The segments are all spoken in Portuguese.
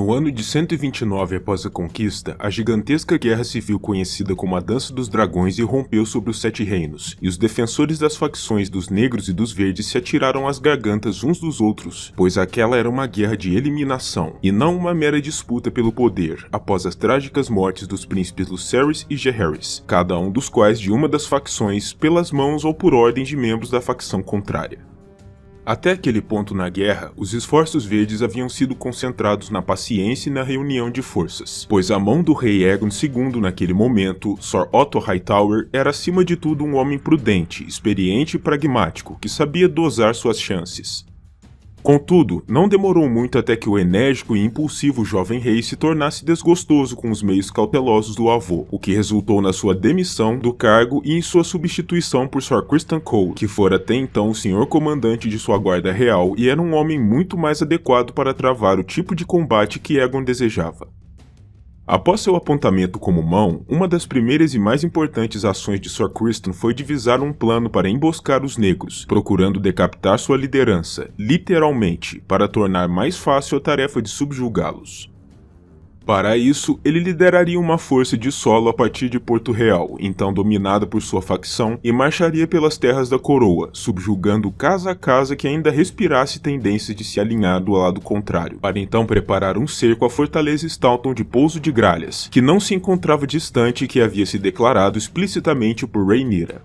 No ano de 129 após a conquista, a gigantesca guerra civil conhecida como a Dança dos Dragões irrompeu sobre os Sete Reinos, e os defensores das facções dos Negros e dos Verdes se atiraram às gargantas uns dos outros, pois aquela era uma guerra de eliminação, e não uma mera disputa pelo poder, após as trágicas mortes dos príncipes Lucerys e Jaehaerys, cada um dos quais de uma das facções pelas mãos ou por ordem de membros da facção contrária. Até aquele ponto na guerra, os esforços verdes haviam sido concentrados na paciência e na reunião de forças, pois a mão do rei Aegon II naquele momento, Sir Otto Hightower, era acima de tudo um homem prudente, experiente e pragmático, que sabia dosar suas chances. Contudo, não demorou muito até que o enérgico e impulsivo jovem rei se tornasse desgostoso com os meios cautelosos do avô, o que resultou na sua demissão do cargo e em sua substituição por Sir Criston Cole, que fora até então o senhor comandante de sua guarda real e era um homem muito mais adequado para travar o tipo de combate que Aegon desejava. Após seu apontamento como mão, uma das primeiras e mais importantes ações de Sir Criston foi divisar um plano para emboscar os negros, procurando decapitar sua liderança, literalmente, para tornar mais fácil a tarefa de subjugá-los. Para isso, ele lideraria uma força de solo a partir de Porto Real, então dominada por sua facção, e marcharia pelas terras da coroa, subjugando casa a casa que ainda respirasse tendências de se alinhar do lado contrário, para então preparar um cerco à fortaleza Staunton de Pouso de Gralhas, que não se encontrava distante e que havia se declarado explicitamente por Rhaenyra.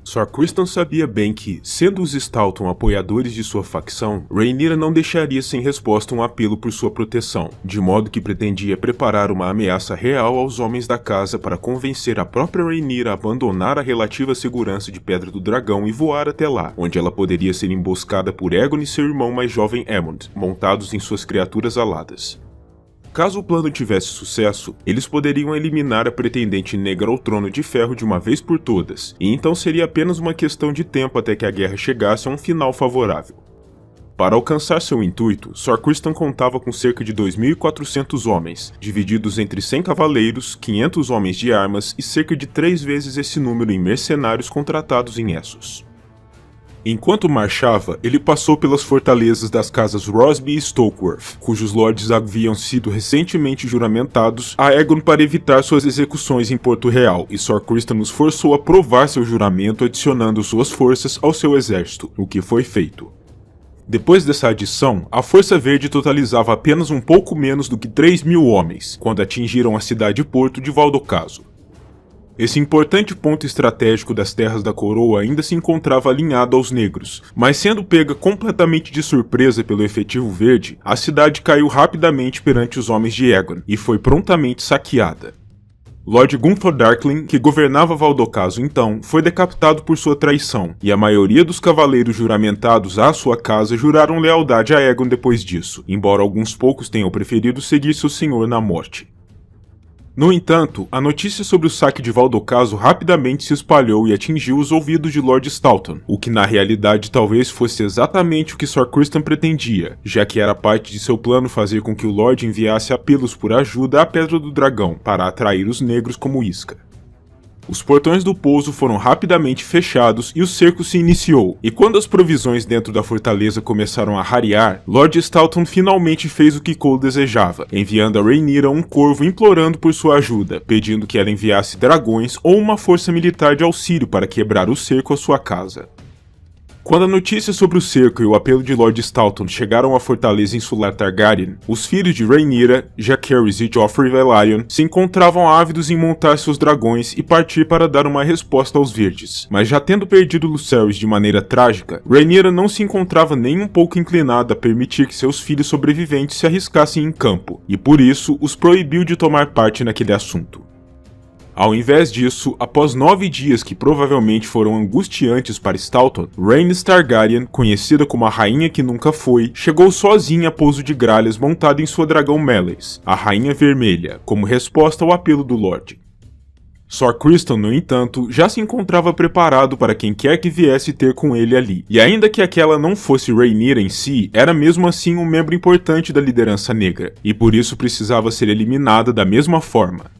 Sir Criston sabia bem que, sendo os Staunton apoiadores de sua facção, Rhaenyra não deixaria sem resposta um apelo por sua proteção, de modo que pretendia preparar uma ameaça real aos homens da casa para convencer a própria Rhaenyra a abandonar a relativa segurança de Pedra do Dragão e voar até lá, onde ela poderia ser emboscada por Aegon e seu irmão mais jovem Aemond, montados em suas criaturas aladas. Caso o plano tivesse sucesso, eles poderiam eliminar a pretendente negra ao trono de ferro de uma vez por todas, e então seria apenas uma questão de tempo até que a guerra chegasse a um final favorável. Para alcançar seu intuito, Sir Criston contava com cerca de 2.400 homens, divididos entre 100 cavaleiros, 500 homens de armas e cerca de 3 vezes esse número em mercenários contratados em Essos. Enquanto marchava, ele passou pelas fortalezas das casas Rosby e Stokeworth, cujos lords haviam sido recentemente juramentados a Aegon para evitar suas execuções em Porto Real, e Sir Criston os forçou a provar seu juramento adicionando suas forças ao seu exército, o que foi feito. Depois dessa adição, a Força Verde totalizava apenas um pouco menos do que 3.000 homens, quando atingiram a cidade-porto de Valdocaso. Esse importante ponto estratégico das Terras da Coroa ainda se encontrava alinhado aos negros, mas sendo pega completamente de surpresa pelo efetivo verde, a cidade caiu rapidamente perante os homens de Aegon e foi prontamente saqueada. Lord Gunthor Darkling, que governava Valdocaso então, foi decapitado por sua traição, e a maioria dos cavaleiros juramentados à sua casa juraram lealdade a Aegon depois disso, embora alguns poucos tenham preferido seguir seu senhor na morte. No entanto, a notícia sobre o saque de Valdocaso rapidamente se espalhou e atingiu os ouvidos de Lord Staunton, o que na realidade talvez fosse exatamente o que Sir Criston pretendia, já que era parte de seu plano fazer com que o Lorde enviasse apelos por ajuda à Pedra do Dragão, para atrair os negros como isca. Os portões do pouso foram rapidamente fechados e o cerco se iniciou, e quando as provisões dentro da fortaleza começaram a rarear, Lord Staunton finalmente fez o que Cole desejava, enviando a Rhaenyra um corvo implorando por sua ajuda, pedindo que ela enviasse dragões ou uma força militar de auxílio para quebrar o cerco à sua casa. Quando a notícia sobre o cerco e o apelo de Lord Staunton chegaram à fortaleza insular Targaryen, os filhos de Rhaenyra, Jaehaerys e Joffrey Velaryon se encontravam ávidos em montar seus dragões e partir para dar uma resposta aos verdes. Mas já tendo perdido Lucerys de maneira trágica, Rhaenyra não se encontrava nem um pouco inclinada a permitir que seus filhos sobreviventes se arriscassem em campo, e por isso os proibiu de tomar parte naquele assunto. Ao invés disso, após 9 dias que provavelmente foram angustiantes para Staunton, Rhaenys Targaryen, conhecida como a Rainha que Nunca Foi, chegou sozinha a Pouso de Gralhas montada em sua dragão Meleys, a Rainha Vermelha, como resposta ao apelo do Lorde. Sir Criston, no entanto, já se encontrava preparado para quem quer que viesse ter com ele ali, e ainda que aquela não fosse Rhaenyra em si, era mesmo assim um membro importante da liderança negra, e por isso precisava ser eliminada da mesma forma.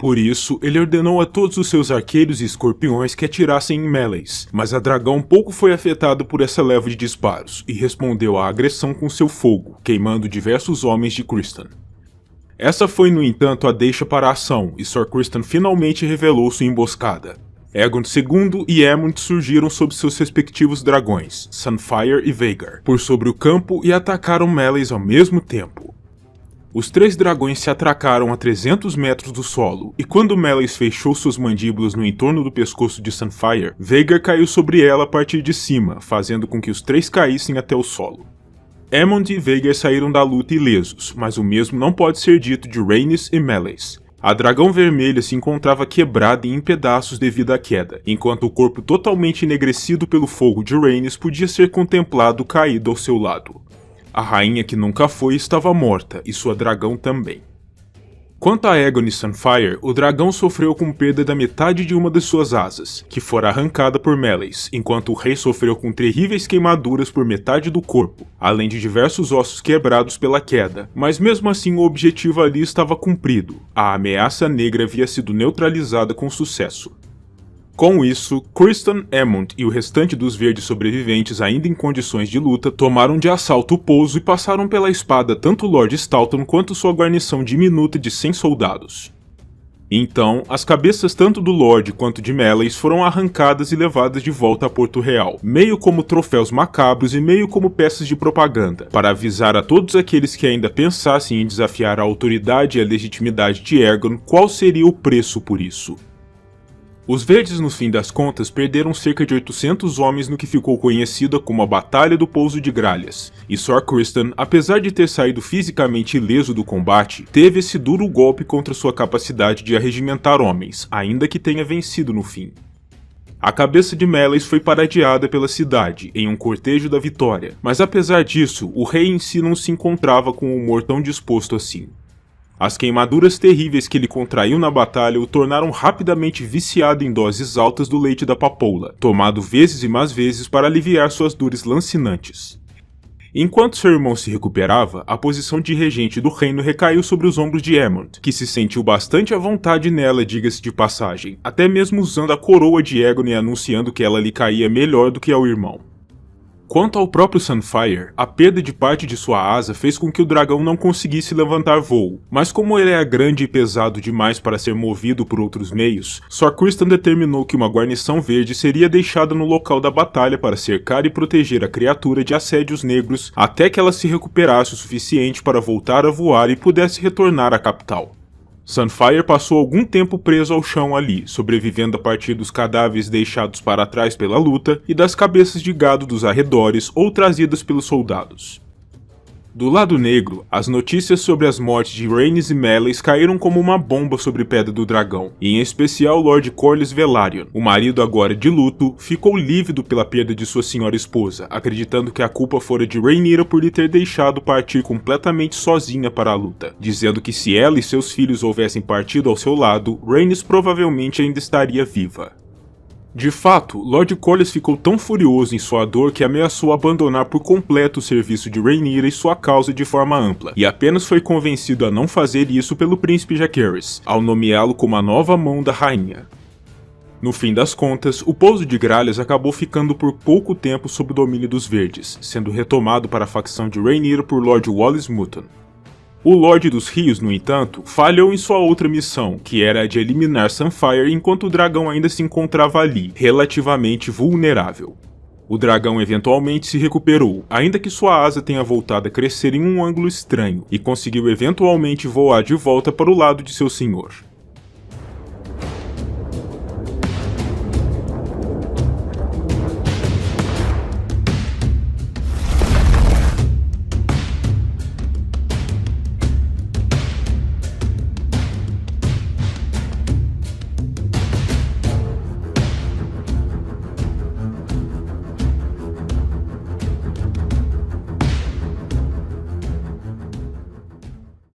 Por isso, ele ordenou a todos os seus arqueiros e escorpiões que atirassem em melees, mas a dragão pouco foi afetada por essa leva de disparos e respondeu à agressão com seu fogo, queimando diversos homens de Criston. Essa foi, no entanto, a deixa para a ação, e Sir Criston finalmente revelou sua emboscada. Aegon II e Aemond surgiram sob seus respectivos dragões, Sunfyre e Vhagar, por sobre o campo e atacaram melees ao mesmo tempo. Os 3 dragões se atracaram a 300 metros do solo, e quando Meleys fechou suas mandíbulas no entorno do pescoço de Sunfyre, Vhagar caiu sobre ela a partir de cima, fazendo com que os 3 caíssem até o solo. Aemond e Vhagar saíram da luta ilesos, mas o mesmo não pode ser dito de Rhaenys e Meleys. A dragão vermelha se encontrava quebrada e em pedaços devido à queda, enquanto o corpo totalmente enegrecido pelo fogo de Rhaenys podia ser contemplado caído ao seu lado. A rainha que nunca foi estava morta, e sua dragão também. Quanto a Aegon e Sunfyre, o dragão sofreu com perda da metade de uma de suas asas, que fora arrancada por Meleys, enquanto o rei sofreu com terríveis queimaduras por metade do corpo, além de diversos ossos quebrados pela queda, mas mesmo assim o objetivo ali estava cumprido, a ameaça negra havia sido neutralizada com sucesso. Com isso, Criston, Aemond e o restante dos verdes sobreviventes ainda em condições de luta tomaram de assalto o pouso e passaram pela espada tanto Lord Staunton quanto sua guarnição diminuta de 100 soldados. Então, as cabeças tanto do Lorde quanto de Meleys foram arrancadas e levadas de volta a Porto Real, meio como troféus macabros e meio como peças de propaganda, para avisar a todos aqueles que ainda pensassem em desafiar a autoridade e a legitimidade de Aegon qual seria o preço por isso. Os verdes, no fim das contas, perderam cerca de 800 homens no que ficou conhecida como a Batalha do Pouso de Gralhas, e Sir Criston, apesar de ter saído fisicamente ileso do combate, teve esse duro golpe contra sua capacidade de arregimentar homens, ainda que tenha vencido no fim. A cabeça de Meleys foi paradeada pela cidade, em um cortejo da vitória, mas apesar disso, o rei em si não se encontrava com um humor tão disposto assim. As queimaduras terríveis que ele contraiu na batalha o tornaram rapidamente viciado em doses altas do leite da papoula, tomado vezes e mais vezes para aliviar suas dores lancinantes. Enquanto seu irmão se recuperava, a posição de regente do reino recaiu sobre os ombros de Aemond, que se sentiu bastante à vontade nela, diga-se de passagem, até mesmo usando a coroa de Aegon e anunciando que ela lhe caía melhor do que ao irmão. Quanto ao próprio Sunfyre, a perda de parte de sua asa fez com que o dragão não conseguisse levantar voo, mas como ele era grande e pesado demais para ser movido por outros meios, Sir Criston determinou que uma guarnição verde seria deixada no local da batalha para cercar e proteger a criatura de assédios negros até que ela se recuperasse o suficiente para voltar a voar e pudesse retornar à capital. Sunfyre passou algum tempo preso ao chão ali, sobrevivendo a partir dos cadáveres deixados para trás pela luta e das cabeças de gado dos arredores ou trazidas pelos soldados. Do lado negro, as notícias sobre as mortes de Rhaenys e Meleys caíram como uma bomba sobre Pedra do Dragão, e em especial Lord Corlys Velaryon, o marido agora de luto, ficou lívido pela perda de sua senhora esposa, acreditando que a culpa fora de Rhaenyra por lhe ter deixado partir completamente sozinha para a luta, dizendo que se ela e seus filhos houvessem partido ao seu lado, Rhaenys provavelmente ainda estaria viva. De fato, Lord Corlys ficou tão furioso em sua dor que ameaçou abandonar por completo o serviço de Rhaenyra e sua causa de forma ampla, e apenas foi convencido a não fazer isso pelo príncipe Jacaerys, ao nomeá-lo como a nova mão da rainha. No fim das contas, o Pouso de Gralhas acabou ficando por pouco tempo sob o domínio dos Verdes, sendo retomado para a facção de Rhaenyra por Lord Wallace Mutton. O Lorde dos Rios, no entanto, falhou em sua outra missão, que era a de eliminar Sunfyre enquanto o dragão ainda se encontrava ali, relativamente vulnerável. O dragão eventualmente se recuperou, ainda que sua asa tenha voltado a crescer em um ângulo estranho, e conseguiu eventualmente voar de volta para o lado de seu senhor.